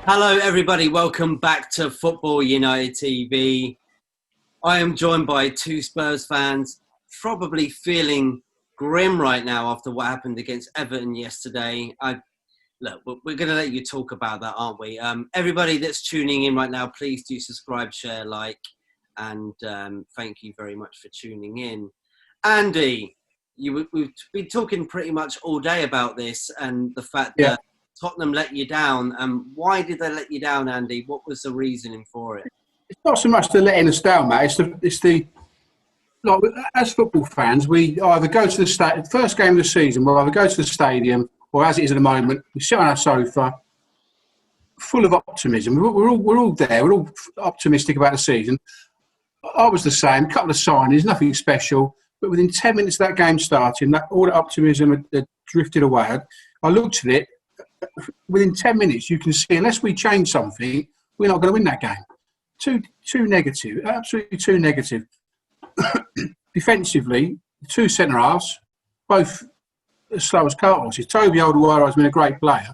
Hello, everybody. Welcome back to Football United TV. I am joined by two Spurs fans, probably feeling grim right now after what happened against Everton yesterday. Look, we're going to let you talk about that, aren't we? Everybody that's tuning in right now, please do subscribe, share, like, and thank you very much for tuning in. Andy, we've been talking pretty much all day about this and the fact that Tottenham let you down. Why did they let you down, Andy? What was the reasoning for it? It's not so much the letting us down, mate. Like, as football fans, we either go to the first game of the season, we'll either go to the stadium, or as it is at the moment, we sit on our sofa, full of optimism. We're all there. We're all optimistic about the season. I was the same. A couple of signings, nothing special. But within 10 minutes of that game starting, all the optimism had drifted away. I looked at it. Within 10 minutes, you can see, unless we change something, we're not going to win that game. Too negative, absolutely too negative. Defensively, two centre-halves, both as slow as cart horses. Toby Alderweireld has been a great player,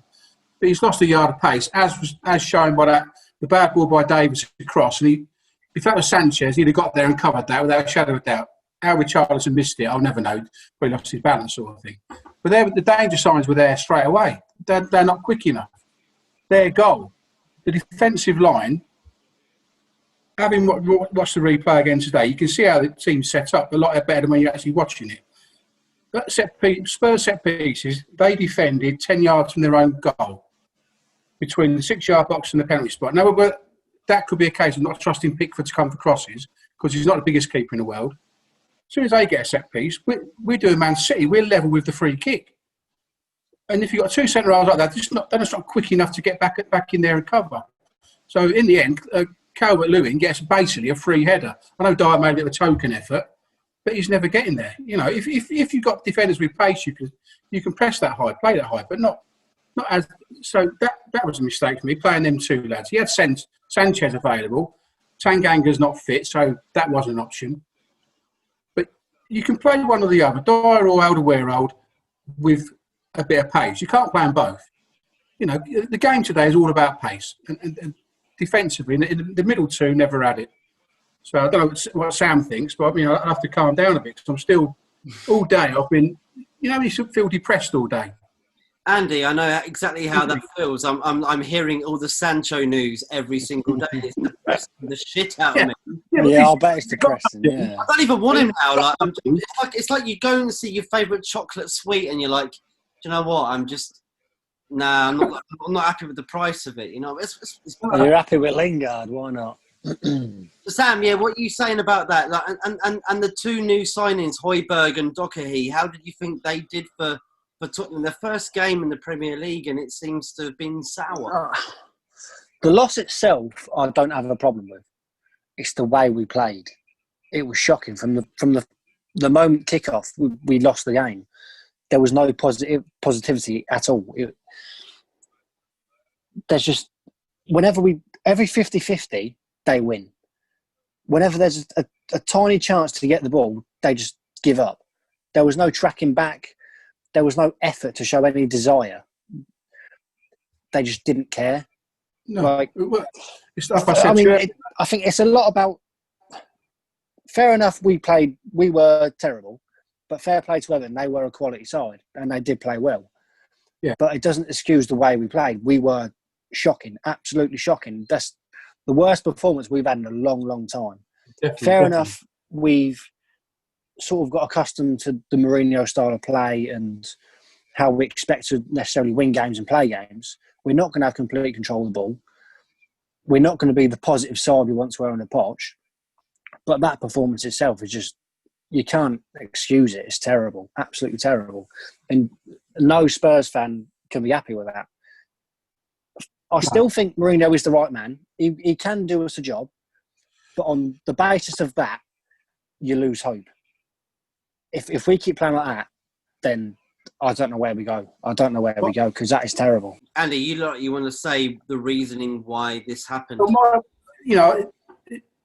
but he's lost a yard of pace, as shown by the bad ball by Davis across. And if that was Sanchez, he'd have got there and covered that without a shadow of a doubt. How Richarlison missed it, I'll never know. Probably lost his balance, sort of thing. But the danger signs were there straight away. They're not quick enough. Their goal, the defensive line, having watched the replay again today, you can see how the team's set up a lot better than when you're actually watching it. That Spurs set pieces, they defended 10 yards from their own goal, between the 6-yard box and the penalty spot. Now, that could be a case of not trusting Pickford to come for crosses, because he's not the biggest keeper in the world. As soon as they get a set piece, we're doing Man City. We're level with the free kick. And if you've got two centre-halves like that, they're just not quick enough to get back in there and cover. So in the end, Calvert-Lewin gets basically a free header. I know Dyer made a bit of a token effort, but he's never getting there. You know, if you've got defenders with pace, you can press that high, play that high, but not as. So that was a mistake for me, playing them two lads. He had Sanchez available. Tanganga's not fit, so that wasn't an option. But you can play one or the other, Dyer or Alderweireld, with a bit of pace. You can't play them both. You know, the game today is all about pace. And defensively, the middle two never had it. So I don't know what Sam thinks, but I mean, I have to calm down a bit because I'm still, all day, I've been, you feel depressed all day. Andy, I know exactly how that feels. I'm hearing all the Sancho news every single day. It's depressing the shit out of me. Yeah, I bet it's depressing. Yeah. I don't even want him now. It's like you go and see your favourite chocolate sweet, and you're like, do you know what? I'm not happy with the price of it. You know, You're happy with Lingard? Why not? Sam, what are you saying about that? Like, and the two new signings, Højbjerg and Doherty. How did you think they did for Tottenham? Their first game in the Premier League, and it seems to have been sour. The loss itself, I don't have a problem with. It's the way we played. It was shocking from the moment kickoff. We lost the game. There was no positivity at all. There's just every 50-50, they win. Whenever there's a tiny chance to get the ball, they just give up. There was no tracking back. There was no effort to show any desire. They just didn't care. No, it's like I think it's a lot about. Fair enough, we were terrible, but fair play to Everton. They were a quality side, and they did play well. Yeah, but it doesn't excuse the way we played. We were shocking, absolutely shocking. That's the worst performance we've had in a long, long time. Fair enough, we've sort of got accustomed to the Mourinho style of play and how we expect to necessarily win games and play games. We're not going to have complete control of the ball. We're not going to be the positive side we once were on the pitch. But that performance itself is just, you can't excuse it. It's terrible, absolutely terrible. And no Spurs fan can be happy with that. I still think Mourinho is the right man. He can do us a job. But on the basis of that, you lose hope. If we keep playing like that, then I don't know where we go. I don't know where we go because that is terrible. Andy, you want to say the reasoning why this happened? Well,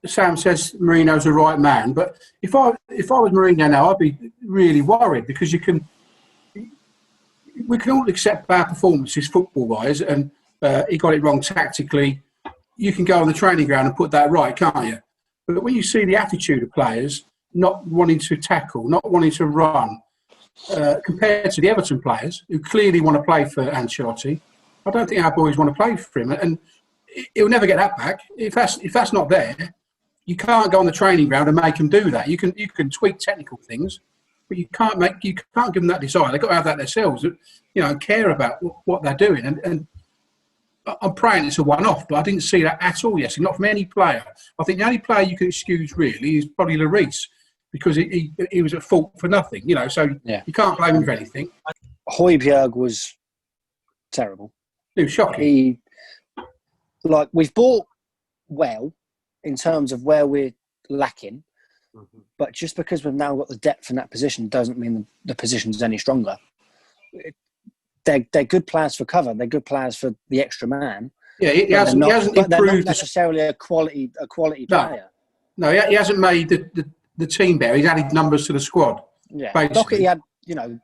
Sam says Mourinho's the right man, but if I was Mourinho now, I'd be really worried because you can we can all accept bad performances football-wise, and he got it wrong tactically. You can go on the training ground and put that right, can't you? But when you see the attitude of players not wanting to tackle, not wanting to run, compared to the Everton players who clearly want to play for Ancelotti, I don't think our boys want to play for him, and he'll never get that back. If that's not there, you can't go on the training ground and make them do that. You can tweak technical things, but you can't give them that desire. They've got to have that themselves, and care about what they're doing. And I'm praying it's a one-off, but I didn't see that at all yesterday, not from any player. I think the only player you can excuse really is probably Lloris, because he was at fault for nothing, so you can't blame him for anything. Højbjerg was terrible. It was shocking. We've bought well in terms of where we're lacking, but just because we've now got the depth in that position doesn't mean the position's any stronger. They're good players for cover. They're good players for the extra man. Yeah, he hasn't improved. They're not necessarily a quality player. No, he hasn't made the team better. He's added numbers to the squad. Yeah, Doherty had.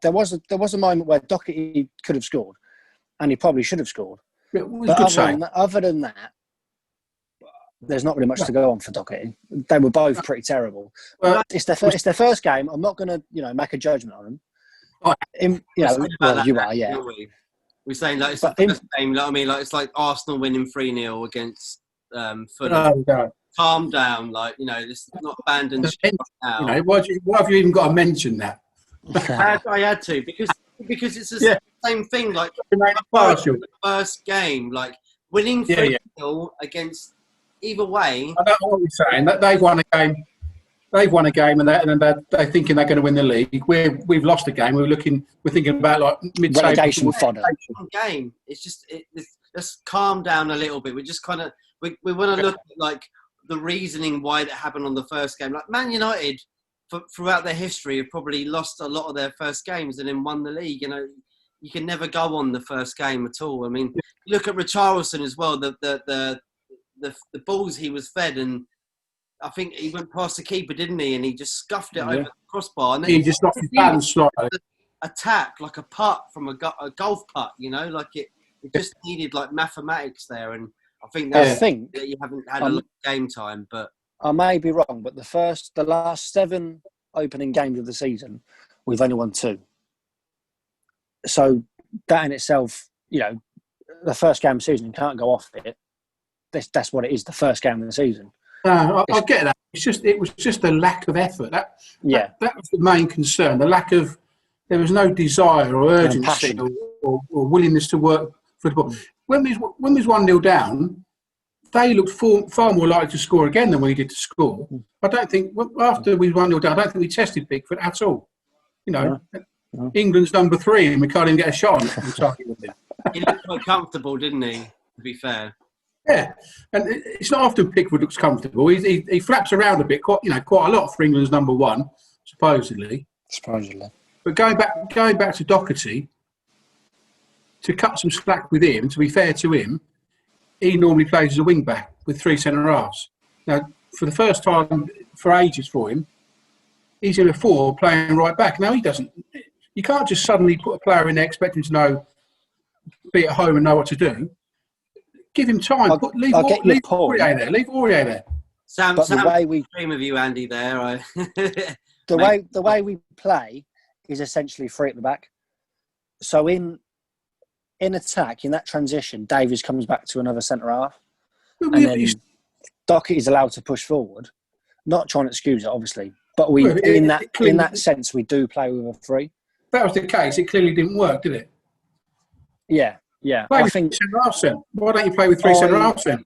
There was a moment where Doherty could have scored, and he probably should have scored. It was good save. Other than that, there's not really much to go on for Doherty. They were both pretty terrible. It's their first game. I'm not going to make a judgment on them. We're saying like it's the first game. It's like Arsenal winning 3-0 against Fulham. No. Calm down, it's not abandoned ship now. Why have you even got to mention that? I had to because it's the same thing. Like the first game, winning 3-0 against either way. I don't know what you're saying. That they've won a game. They've won a game, and they're thinking they're going to win the league. We've lost a game. We're thinking about mid-table relegation fodder. Game. It's just let's calm down a little bit. We just kind of we want to look at the reasoning why that happened on the first game. Like Man United, throughout their history, have probably lost a lot of their first games and then won the league. You can never go on the first game at all. I mean, look at Richarlison as well. The balls he was fed, and I think he went past the keeper, didn't he? And he just scuffed it over the crossbar. And then he just lost his balance slightly. A tap, like a putt from a golf putt, it just needed mathematics there. And I think that you haven't had a lot of game time. But I may be wrong, but the last 7 opening games of the season, we've only won 2. So that in itself, the first game of the season, you can't go off it. That's what it is, the first game of the season. No, I get that. It was just a lack of effort. That was the main concern. The lack of, there was no desire or urgency or willingness to work for the ball. When we was 1-0 down, they looked far more likely to score again than we did to score. I don't think after we 1-0 down, I don't think we tested Pickford at all. England's number 3, and we can't even get a shot on target with him. He looked quite comfortable, didn't he? To be fair. Yeah, and it's not often Pickford looks comfortable. He flaps around a bit, quite a lot for England's number 1, supposedly. But going back to Doherty, to cut some slack with him, to be fair to him, he normally plays as a wing back with 3 centre halves. Now, for the first time for ages for him, he's in a 4 playing right back. Now he doesn't. You can't just suddenly put a player in there expecting to be at home and know what to do. Give him time. Leave Aurier there. Leave Aurier there. Sam, the way we dream of you, Andy. There, the way we play is essentially 3 at the back. So in attack, in that transition, Davies comes back to another centre half, and then Doherty is allowed to push forward. Not trying to excuse it, obviously, but in that sense, we do play with a 3. If that was the case, it clearly didn't work, did it? Yeah. I think. Why don't you play with 3 centre halves then?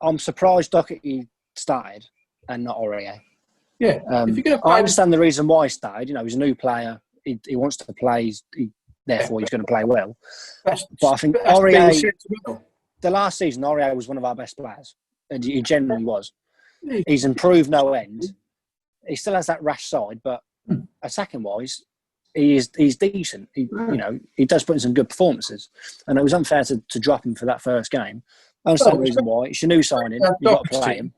I'm surprised Doherty started and not Aurier. Yeah. I understand the reason why he started. He's a new player. He wants to play. Therefore, he's going to play well. But I think Aurier, the last season, Aurier was one of our best players. And he genuinely was. He's improved no end. He still has that rash side, but attacking-wise, he's decent. He does put in some good performances. And it was unfair to drop him for that first game. I understand the reason why. It's a new signing. You've got to play him.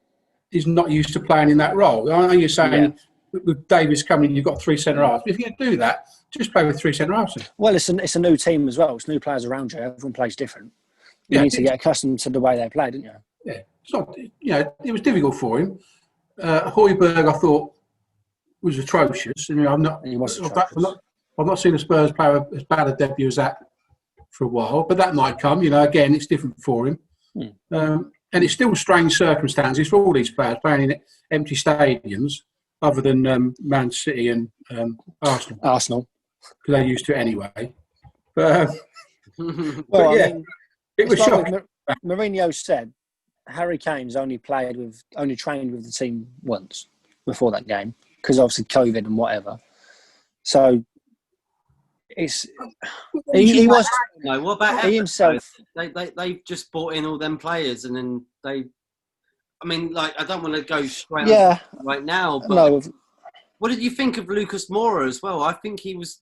He's not used to playing in that role. I know you're saying with Davies coming in, you've got 3 centre halves. If you do that, Just play with 3 centre-halves. Well, it's a new team as well. It's new players around you. Everyone plays different. You need to get accustomed to the way they play, didn't you? Yeah. It's not, it was difficult for him. Højbjerg, I thought, was atrocious. I mean, I've not seen a Spurs player as bad a debut as that for a while, but that might come. Again, it's different for him. And it's still strange circumstances for all these players playing in empty stadiums, other than Man City and Arsenal, because they're used to it anyway. But, well, yeah, it was shocking. Mourinho said Harry Kane's only trained with the team once before that game, because obviously COVID and whatever. So he was. No, what about Everton? He himself? They've just bought in all them players, and then I don't want to go straight right now, but no. What did you think of Lucas Moura as well? I think he was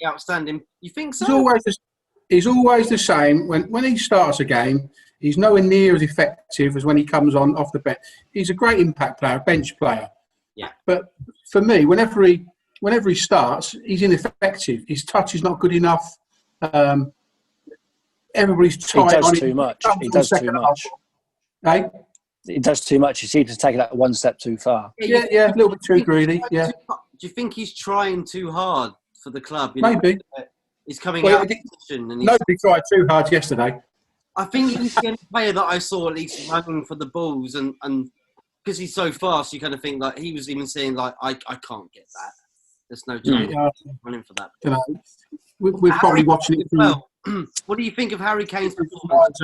outstanding. You think so? He's always the same. When he starts a game, he's nowhere near as effective as when he comes on off the bench. He's a great impact player, bench player. Yeah. But for me, whenever he starts, he's ineffective. His touch is not good enough. Everybody's tight. He does too much. He does too much. Hey? He does too much. He seems to take that one step too far. Yeah, a little bit too greedy. Yeah. Do you think he's trying too hard for the club? Maybe. He's coming out of position. And nobody tried too hard yesterday. I think he's the only player that I saw at least running for the balls, and because he's so fast, you kind of think like he was even saying like I can't get that. There's no chance running for that. We're probably watching it. What do you think of Harry Kane's performance?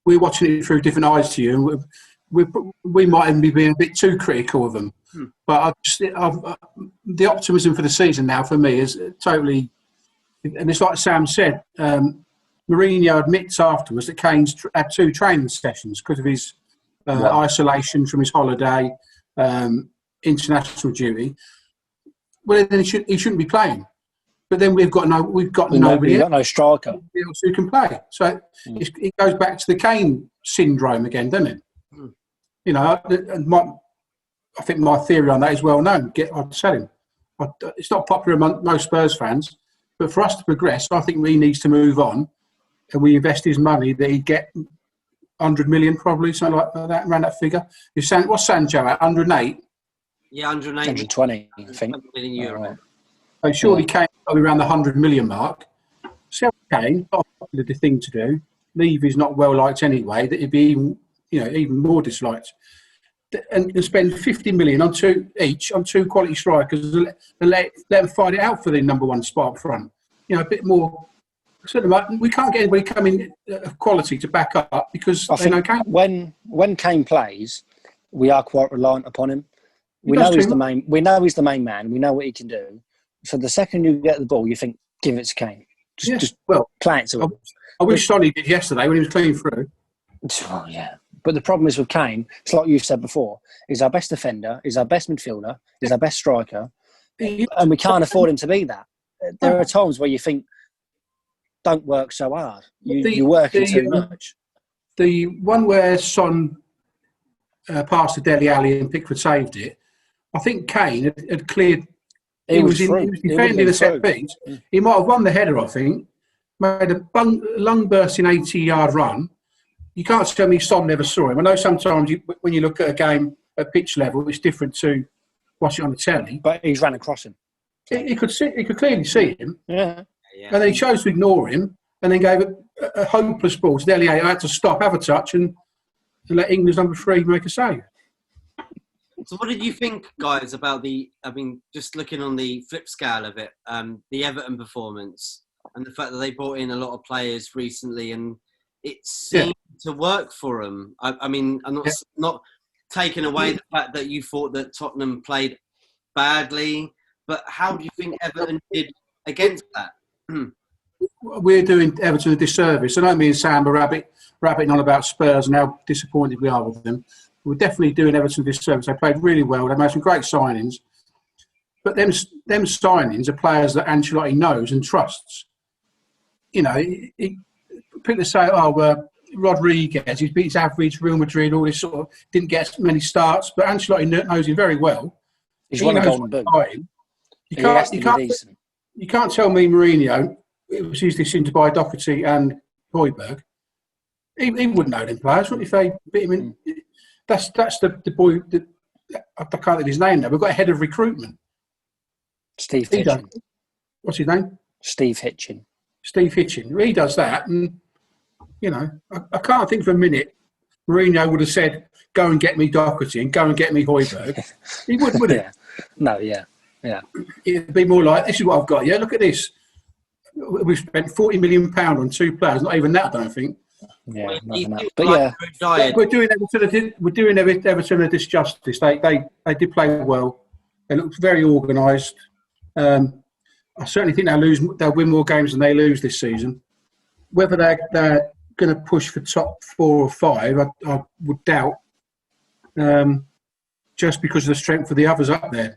We're watching it through different eyes to you, and we might even be being a bit too critical of them. But the optimism for the season now for me is totally, and it's like Sam said. Mourinho admits afterwards that Kane's had 2 training sessions because of his isolation from his holiday, international duty. Well, then he shouldn't be playing. But then we've got nobody got no striker else who can play. So it goes back to the Kane syndrome again, doesn't it? I think my theory on that is well known. I'd sell him. It's not popular among most Spurs fans, but for us to progress, I think he needs to move on, and we invest his money that he'd get 100 million probably, something like that, around that figure. What's Sancho at? 108? Yeah, 180. 120, I think. €100 So surely Kane probably around the 100 million mark. Sell Kane, not a popular thing to do. Levy's not well liked anyway. That he'd be even more disliked. And spend 50 million on 2 quality strikers. Let them fight it out for the number 1 spot up front. A bit more. We can't get anybody coming of quality to back up because they know Kane. When Kane plays, we are quite reliant upon him. We know he's the main man. We know what he can do. So the second you get the ball, you think, give it to Kane. Just play it to him. I wish Sonny did yesterday when he was clean through. Oh, yeah. But the problem is with Kane, it's like you've said before, he's our best defender, he's our best midfielder, he's our best striker, and we can't afford him to be that. There are times where you think, don't work so hard. You're working too much. The one where Son passed to Dele Alli and Pickford saved it, I think Kane had cleared. He was defending the set piece. He might have won the header, I think. Made a lung-bursting 80-yard run. You can't tell me Son never saw him. I know sometimes when you look at a game at pitch level, it's different to watching it on the telly. But he's ran across him. He could clearly see him. Yeah. And then he chose to ignore him and then gave a hopeless ball to Dele Alli. I had to stop, have a touch, and let England's number 3 make a save. So what did you think, guys, about just looking on the flip scale of it, the Everton performance and the fact that they brought in a lot of players recently and it seemed to work for them? I'm not taking away the fact that you thought that Tottenham played badly, but how do you think Everton did against that? We're doing Everton a disservice. I know me and Sam are rabbiting on about Spurs and how disappointed we are with them. We're definitely doing Everton a disservice. They played really well. They made some great signings. But them signings are players that Ancelotti knows and trusts. People say, Rodriguez, he's beat his average, Real Madrid, all this sort of, didn't get many starts, but Ancelotti knows him very well. He's won a golden boot. You can't tell me Mourinho, it was his decision to buy Doherty and Højbjerg. He wouldn't know them players, wouldn't he, if they bit him in? That's the boy, I can't think of his name now. We've got a head of recruitment. Steve Hitchin. What's his name? Steve Hitchin. Steve Hitchin. He does that, and, you know, I can't think for a minute Mourinho would have said, go and get me Doherty and go and get me Højbjerg. He wouldn't, would he? Yeah. No, yeah. It'd be more like, this is what I've got. Yeah, look at this. We've spent £40 million on 2 players. Not even that, I don't think. Yeah, but yeah, we're doing Everton a disjustice. They did play well. They looked very organised. I certainly think they'll win more games than they lose this season. Whether they're going to push for top 4 or 5, I would doubt. Just because of the strength of the others up there.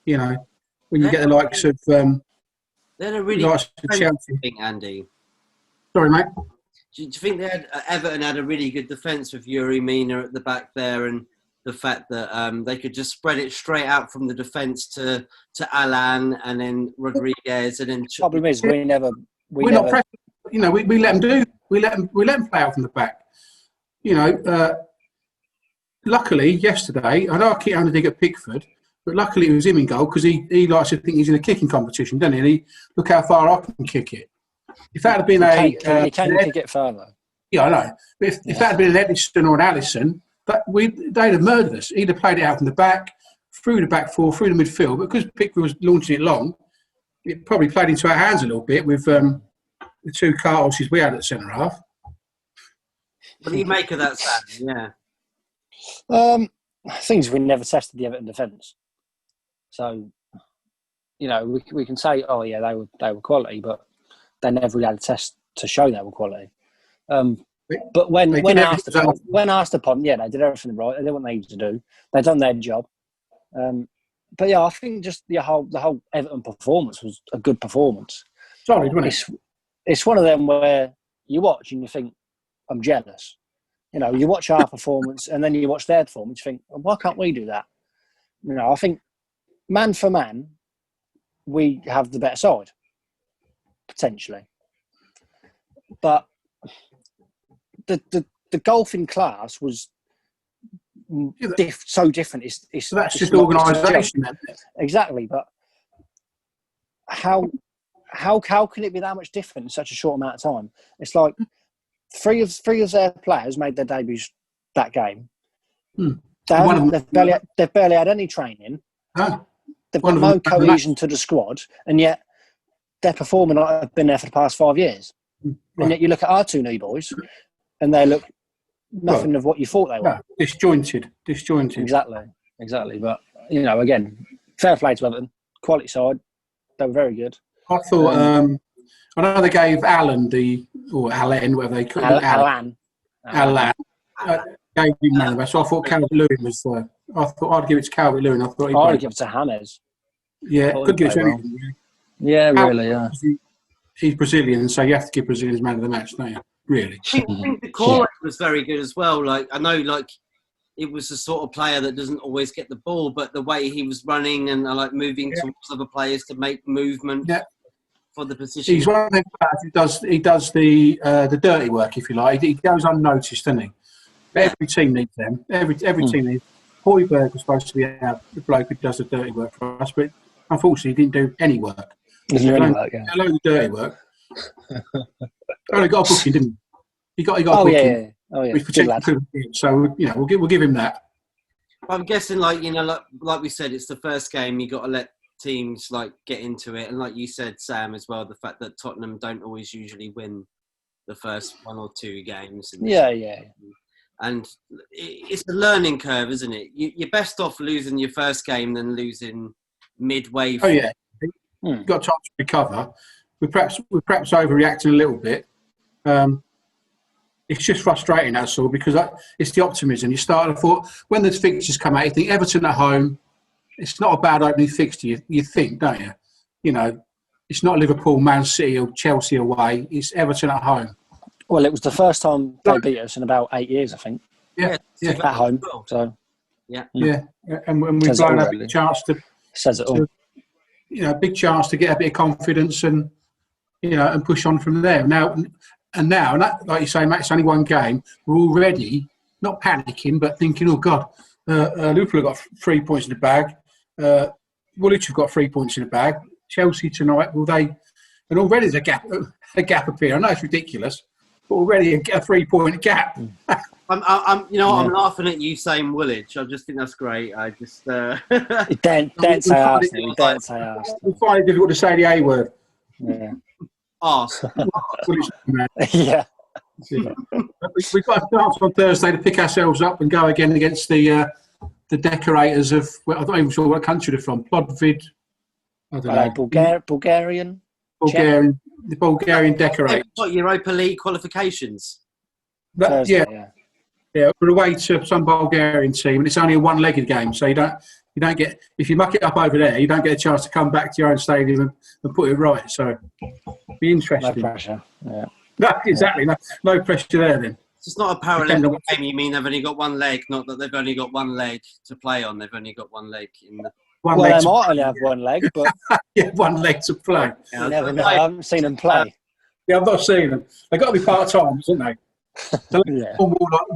You know, when you get the likes of they're a really Chelsea. Thing, Andy. Sorry, mate. Do you think Everton had a really good defence with Yuri Mina at the back there, and the fact that they could just spread it straight out from the defence to Alan and then Rodriguez and then. The problem is we're not pressing. You know, we let them do. We let them play out from the back. You know, luckily yesterday, I know I keep having to dig at Pickford, but luckily it was him in goal because he likes to think he's in a kicking competition, doesn't he? And he look how far I can kick it. If that had been you can kick it further. Yeah, I know. But if that had been an Edison or an Allison, they'd have murdered us. He'd have played it out from the back, through the back four, through the midfield. But because Pickford was launching it long, it probably played into our hands a little bit with the 2 Carlses we had at centre half. What do you make of that, Sam? Yeah. Things we never tested the Everton defence. So, you know, we can say, oh yeah, they were quality, but they never really had a test to show they were quality. But when asked upon, yeah, they did everything right. They did what they needed to do. They've done their job. But yeah, I think just the whole Everton performance was a good performance. Solid, wasn't it? It's one of them where you watch and you think, I'm jealous. You know, you watch our performance and then you watch their performance, you think, why can't we do that? You know, I think man for man, we have the better side, potentially. But the golfing class was so different. So that's just organisation, then. Exactly, but how can it be that much different in such a short amount of time? It's like three of their players made their debuts that game. They've barely had any training. They've got no cohesion to the squad, and yet they're performing like they've been there for the past 5 years. Right. And yet you look at our 2 new boys, and they look nothing of what you thought they were. No, disjointed. Exactly. But, you know, again, fair play to Everton. Quality side. They were very good. I thought, I know they gave Alan or Alan, whatever they call it. Alan. Gave him man of the match. So I thought Calvert-Lewin was I thought I'd give it to Calvert-Lewin. I'd give it to James. Yeah, could give it to anyone. Yeah, really, yeah. He's Brazilian, so you have to give Brazilians man of the match, don't you? Really. I think the core was very good as well. Like, I know, like, it was the sort of player that doesn't always get the ball, but the way he was running and like moving towards other players to make movement for the position. He's one of them players who does the dirty work, if you like. He goes unnoticed, doesn't he? Every team needs them. Every team needs. Højbjerg was supposed to be the bloke who does the dirty work for us, but unfortunately he didn't do any work. Didn't do any work, yeah. A load of dirty work. Only got a booking, didn't he? He got a booking. Yeah. Oh yeah. So you know, we'll give him that. I'm guessing, like, you know, like we said, it's the first game. You got to let teams like get into it, and like you said, Sam, as well, the fact that Tottenham don't always usually win the first 1 or 2 games. And it's a learning curve, isn't it? You're best off losing your first game than losing midway. Oh yeah, you've got time to recover. We're perhaps overreacting a little bit. It's just frustrating, that's all, because it's the optimism. You start, I thought, when the fixtures come out, you think Everton at home, it's not a bad opening fixture, you think, don't you? You know, it's not Liverpool, Man City or Chelsea away, it's Everton at home. Well, it was the first time they beat us in about 8 years, I think. Yeah. At home. So, and we've blown up a chance to... Says it all. big chance to get a bit of confidence and and push on from there. Now, like you say, Matt, it's only one game. We're already not panicking, but thinking, oh God, Liverpool have got 3 points in the bag. Woolwich have got 3 points in the bag. Chelsea tonight, will they? And already there's a gap appear. I know it's ridiculous, but already a 3-point gap. I'm laughing at you saying Woolwich. I just think that's great. I just don't say Arsenal. Don't say Arsenal. We find it difficult to say the A word. Yeah. Arse. Yeah. We've got a chance on Thursday to pick ourselves up and go again against the decorators of. Well, I'm not even sure what country they're from. Plodvid. I don't know. Bulgarian. The Bulgarian decorators. What, Europa League qualifications? Thursday, yeah. We're away to some Bulgarian team, and it's only a one-legged game, so you don't get, if you muck it up over there, you don't get a chance to come back to your own stadium and put it right. So, be interesting. No pressure. Yeah. No, exactly. No pressure there then. It's not a parallel game. You mean they've only got one leg? Not that they've only got one leg to play on. They've only got one leg in the. They might only have one leg, but yeah, one leg to play. You never know. I haven't seen them play. Yeah, I've not seen them. They've got to be part-time, haven't they? So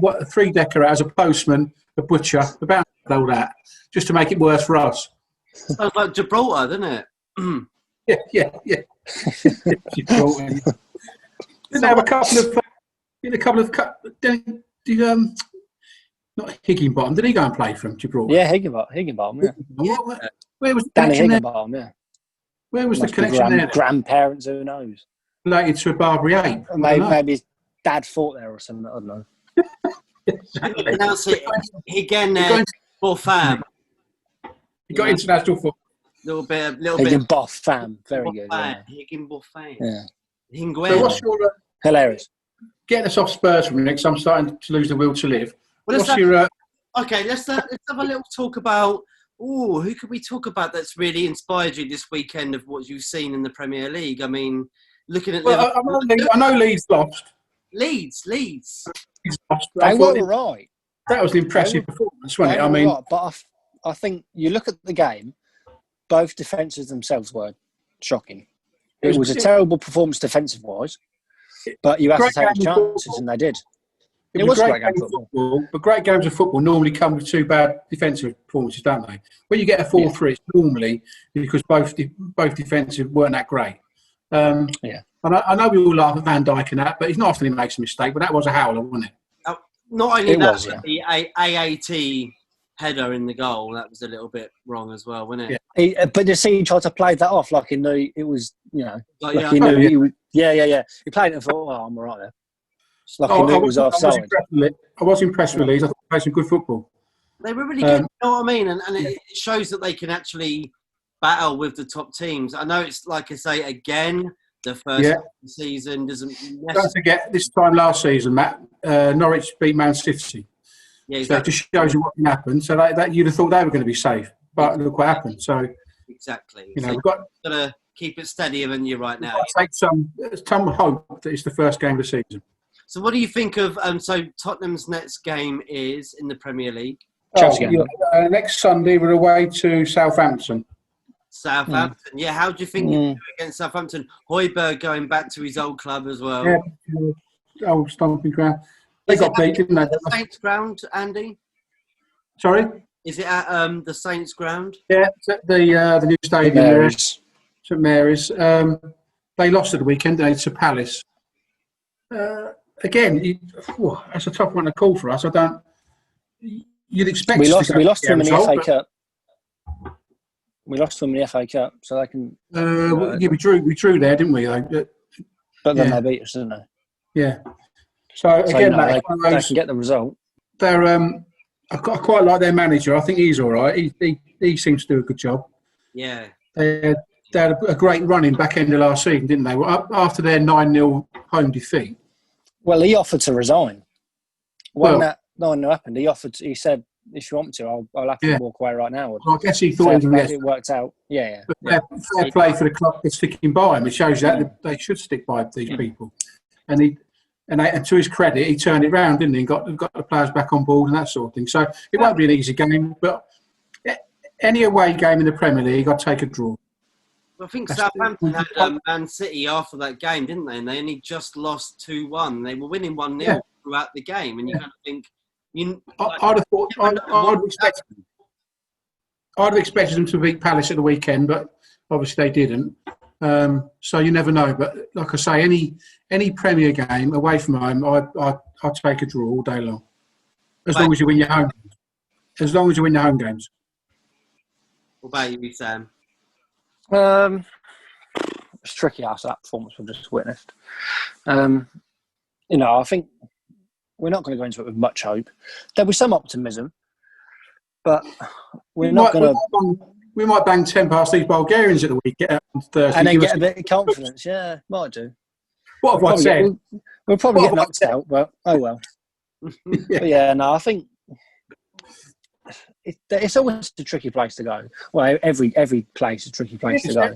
like 3 decorators, a postman, a butcher, about all that, just to make it worse for us. Sounds like Gibraltar, doesn't it? Yeah. Gibraltar. Didn't they have a couple of not Higginbottom? Did he go and play from Gibraltar? Yeah, Higginbottom. Yeah. Where was Danny Higginbottom? Yeah. Where was the connection there? Grandparents, who knows? Related to a Barbary ape. Maybe his dad fought there or something. I don't know. Announce it again for fam. He got international football. Little bit. Higginbottom fam, very good. Higginbottom. Yeah. So what's your hilarious? Getting us off Spurs from next. I'm starting to lose the will to live. Well, let's have a little talk about. Who could we talk about that's really inspired you this weekend of what you've seen in the Premier League? I mean, looking at. I know Leeds lost. Leeds. They were right. That was an impressive performance, wasn't it? I mean, right, but I think you look at the game. Both defences themselves were shocking. It was a terrible performance defensive-wise, but you have to take the chances, and they did. It was a great game of football. But great games of football normally come with 2 bad defensive performances, don't they? When you get a 4-3, it's normally because both defensive weren't that great. And I know we all laugh at Van Dijk and that, but it's not often he makes a mistake. But that was a howler, wasn't it? Not only that, the AAT header in the goal, that was a little bit wrong as well, wasn't it? Yeah. But you see, he tried to play that off like he knew it was, he knew he was. Yeah. He played it and thought, I'm all right there. Like he knew it was offside. I was impressed with Leeds. I thought they played some good football. They were really good, you know what I mean? And it shows that they can actually battle with the top teams. I know it's, like I say, again, the first season doesn't... Don't forget, this time last season, Matt, Norwich beat Man City. Yeah, exactly. So it just shows you what can happen. So that you'd have thought they were going to be safe. But look what happened. So exactly. We've got to keep it steadier than you right now. Take some hope that it's the first game of the season. So what do you think of... so Tottenham's next game is in the Premier League? Next Sunday, we're away to Southampton. Southampton, How do you think you do against Southampton? Højbjerg going back to his old club as well. Yeah, old stomping ground. They got beat, didn't they? The Saints ground, Andy? Sorry? Is it at the Saints ground? Yeah, it's at the new stadium. St Mary's. They lost at the weekend, to Palace. Again, that's a tough one to call for us. You'd expect we lost to them in the FA Cup. We lost to them in the FA Cup, so they can. We drew there, didn't we? But then they beat us, didn't they? Yeah. So again, they can get the result. They're. I quite like their manager. I think he's all right. He seems to do a good job. Yeah. They had a great run in back end of last season, didn't they? Well, after their 9-0 home defeat. Well, he offered to resign. When that 9-0 happened, he said, if you want me to, I'll have to walk away right now. Well, I guess he thought it worked out. Yeah. Fair play for the club for sticking by him. It shows that they should stick by these people. And to his credit, he turned it round, didn't he? And got the players back on board and that sort of thing. So it won't be an easy game, but any away game in the Premier League, I'd take a draw. I think That's Southampton had Man City after that game, didn't they? And they only just lost 2-1. They were winning 1-0 throughout the game, and you kind of think, I'd have thought, I'd have expected them to beat Palace at the weekend, but obviously they didn't. So you never know. But like I say, any Premier game away from home, I'd take a draw all day long, as long as you win your home games. As long as you win your home games. What about you, Sam? It's tricky after that performance we've just witnessed. I think we're not going to go into it with much hope. There'll be some optimism, but we're not going to. We might bang 10 past these Bulgarians at the weekend on Thursday. And then get a bit of confidence. Yeah, might do. What have I said? We'll probably get knocked out, but oh well. But yeah, no, I think it's always a tricky place to go. Well, every place is a tricky place to go.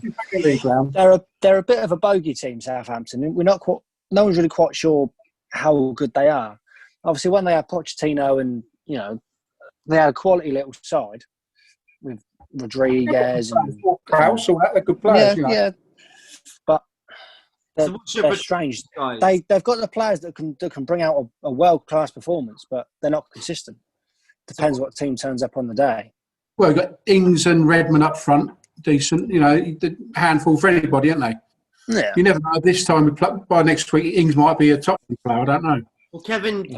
They're a bit of a bogey team, Southampton. We're not quite. No one's really quite sure how good they are. Obviously, when they had Pochettino, and they had a quality little side with Rodriguez and Krause, all that. They're good players. Yeah. But they're strange. They've got the players that can bring out a world class performance, but they're not consistent. Depends what team turns up on the day. Well, you've got Ings and Redmond up front, decent. The handful for anybody, aren't they? Yeah. You never know. This time, by next week, Ings might be a top player. I don't know. Well, Kevin De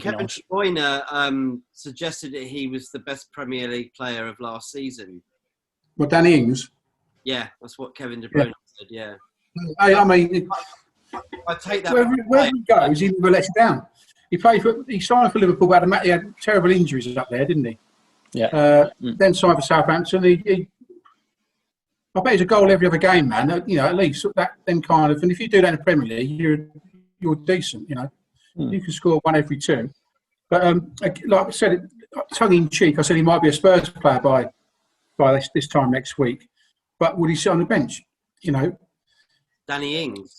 Bruyne suggested that he was the best Premier League player of last season. Well, Danny Ings? Yeah, that's what Kevin De Bruyne said, yeah. I mean, I take that. Wherever he goes, he never lets you down. He signed for Liverpool, but he had terrible injuries up there, didn't he? Yeah. Then signed for Southampton. I bet he's a goal every other game, man. At least that them kind of. And if you do that in the Premier League, you're decent. You can score one every two. But like I said, tongue in cheek, I said he might be a Spurs player by this time next week. But would he sit on the bench? Danny Ings.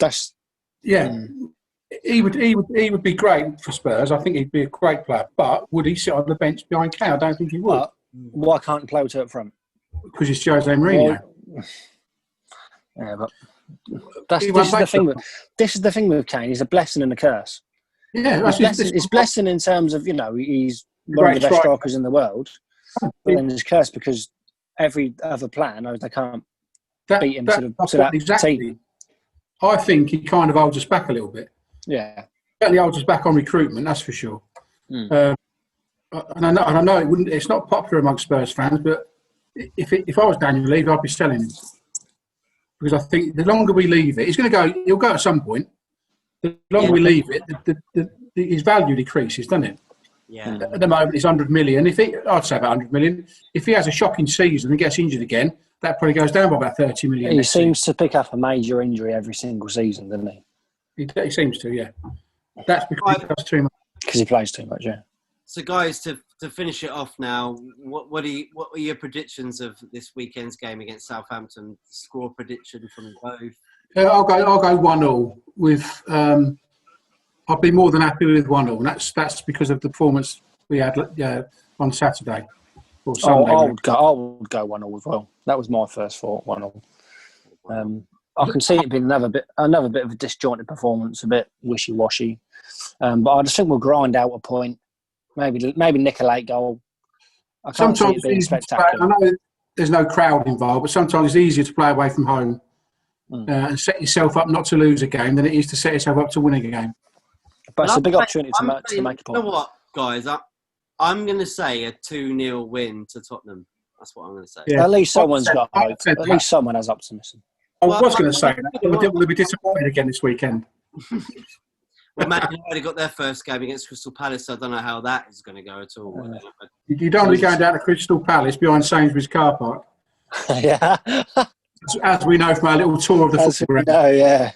He would be great for Spurs. I think he'd be a great player. But would he sit on the bench behind Kane? I don't think he would. Why can't he play with two up front? Because it's josemourinho. Yeah, but this is the thing with Kane. He's a blessing and a curse. Yeah, it's blessing in terms of he's one of the best strikers in the world, but then it's curse because every other player knows they can't beat him to that team. I think he kind of holds us back a little bit. Yeah, certainly holds us back on recruitment. That's for sure. And I know it wouldn't. It's not popular among Spurs fans, but if I was Daniel Levy, I'd be selling him because I think the longer we leave it, he'll go at some point. The longer we leave it, his value decreases, doesn't it? Yeah. At the moment, it's 100 million. I'd say about 100 million. If he has a shocking season and gets injured again, that probably goes down by about 30 million. He seems to pick up a major injury every single season, doesn't he? He seems to, yeah. That's because he does too much. Because he plays too much, yeah. So, guys, to finish it off now, what are your predictions of this weekend's game against Southampton? Score prediction from both. I'll go 1-1 with. I'll be more than happy with 1-0. That's because of the performance we had on Saturday or Sunday. I would go 1-0 as well. That was my first thought, 1-0. I can see it being another bit of a disjointed performance, a bit wishy-washy. But I just think we'll grind out a point. Maybe nick a late goal. I can't see it being spectacular. I know there's no crowd involved, but sometimes it's easier to play away from home and set yourself up not to lose a game than it is to set yourself up to win a game. But it's a big opportunity to make a point. You know what, guys? I'm going to say a 2-0 win to Tottenham. That's what I'm going to say. Yeah. At least someone's got hope. At least someone has optimism. I was going to say that. We'll be disappointed again this weekend. Well, Man United got their first game against Crystal Palace, so I don't know how that is going to go at all. You don't want to be going down to Crystal Palace behind Sainsbury's car park. Yeah. As we know from our little tour of the football ground. No, yeah.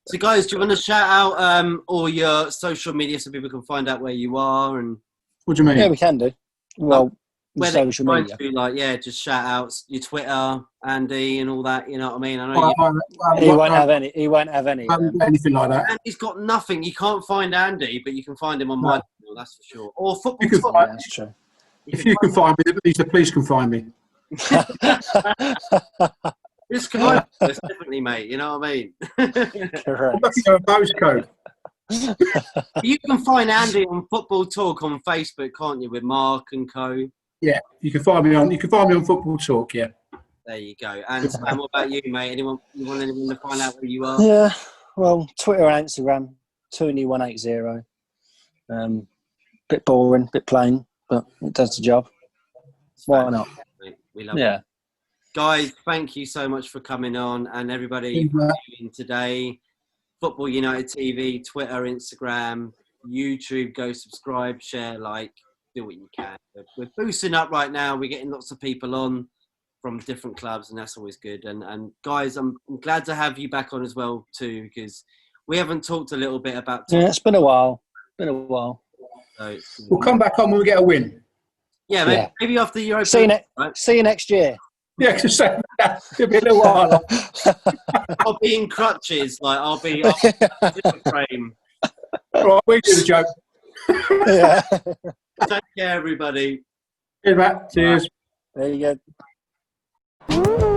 So, guys, do you want to shout out all your social media so people can find out where you are? And what do you mean? Yeah, we can do. Well, where social media. Just shout outs, your Twitter, Andy, and all that. You know what I mean? I know he won't have any. He won't have any. Anything like that. Andy's got nothing. You can't find Andy, but you can find him on my channel. That's for sure. Or football. That's true. If you can find me, at least the police can find me. It's commercials, definitely, mate. You know what I mean? Correct. Looking at a postcode. You can find Andy on Football Talk on Facebook, can't you, with Mark and co? Yeah, you can find me on Football Talk. Yeah. There you go. And Sam, what about you, mate? You want anyone to find out where you are? Yeah. Well, Twitter and Instagram, Toony180. Bit boring, bit plain, but it does the job. Why not? We love it. Guys, thank you so much for coming on, and everybody tuning today. Football United TV, Twitter, Instagram, YouTube. Go subscribe, share, like, do what you can. We're boosting up right now. We're getting lots of people on from different clubs, and that's always good. And guys, I'm glad to have you back on as well too, because we haven't talked a little bit about. Yeah, it's been a while. So we'll come back on when we get a win. Yeah, maybe after Europa. See you next year. Yeah, just say that. It'll be a little while. I'll be in crutches. Like I'll be in a frame. All right, we do the joke. Yeah. Take care, everybody. Cheers, Matt. Cheers. There you go.